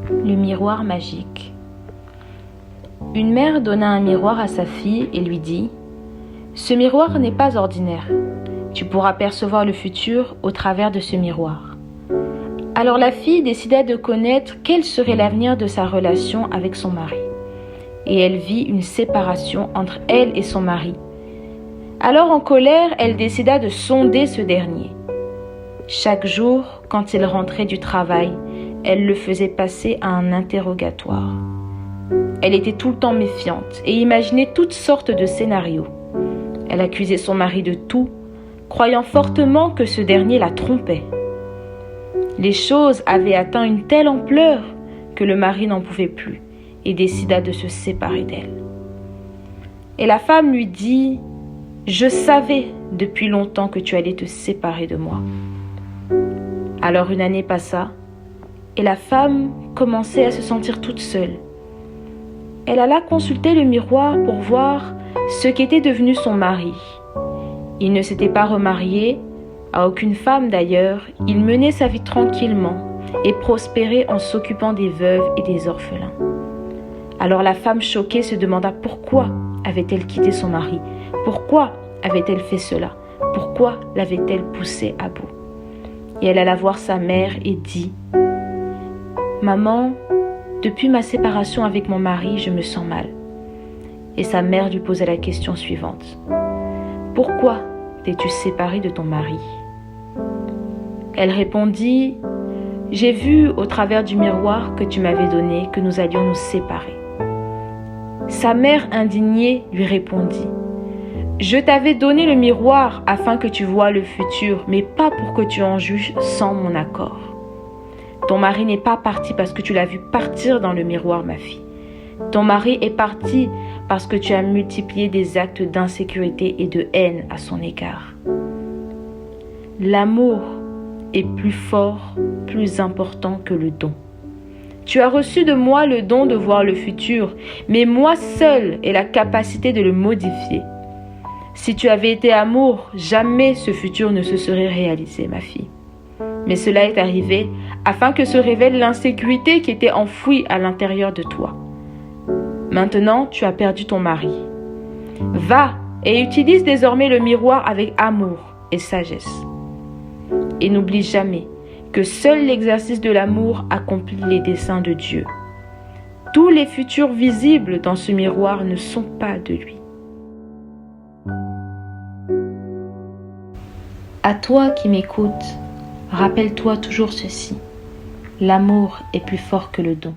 Le miroir magique. Une mère donna un miroir à sa fille et lui dit : « Ce miroir n'est pas ordinaire. Tu pourras percevoir le futur au travers de ce miroir. » Alors la fille décida de connaître quel serait l'avenir de sa relation avec son mari. Et elle vit une séparation entre elle et son mari. Alors en colère, elle décida de sonder ce dernier. Chaque jour, quand il rentrait du travail, elle le faisait passer à un interrogatoire. Elle était tout le temps méfiante et imaginait toutes sortes de scénarios. Elle accusait son mari de tout, croyant fortement que ce dernier la trompait. Les choses avaient atteint une telle ampleur que le mari n'en pouvait plus et décida de se séparer d'elle. Et la femme lui dit : « Je savais depuis longtemps que tu allais te séparer de moi. » Alors une année passa et la femme commençait à se sentir toute seule. Elle alla consulter le miroir pour voir ce qu'était devenu son mari. Il ne s'était pas remarié, à aucune femme d'ailleurs, il menait sa vie tranquillement et prospérait en s'occupant des veuves et des orphelins. Alors la femme choquée se demanda pourquoi avait-elle quitté son mari, pourquoi avait-elle fait cela, pourquoi l'avait-elle poussé à bout. Et elle alla voir sa mère et dit : « Maman, depuis ma séparation avec mon mari, je me sens mal. » Et sa mère lui posa la question suivante : « Pourquoi t'es-tu séparée de ton mari ?» Elle répondit : « J'ai vu au travers du miroir que tu m'avais donné que nous allions nous séparer. » Sa mère indignée lui répondit : « Je t'avais donné le miroir afin que tu voies le futur, mais pas pour que tu en juges sans mon accord. Ton mari n'est pas parti parce que tu l'as vu partir dans le miroir, ma fille. Ton mari est parti parce que tu as multiplié des actes d'insécurité et de haine à son égard. L'amour est plus fort, plus important que le don. Tu as reçu de moi le don de voir le futur, mais moi seul ai la capacité de le modifier. Si tu avais été amour, jamais ce futur ne se serait réalisé, ma fille. Mais cela est arrivé afin que se révèle l'insécurité qui était enfouie à l'intérieur de toi. Maintenant, tu as perdu ton mari. Va et utilise désormais le miroir avec amour et sagesse. Et n'oublie jamais que seul l'exercice de l'amour accomplit les desseins de Dieu. Tous les futurs visibles dans ce miroir ne sont pas de lui. À toi qui m'écoutes, rappelle-toi toujours ceci : l'amour est plus fort que le don.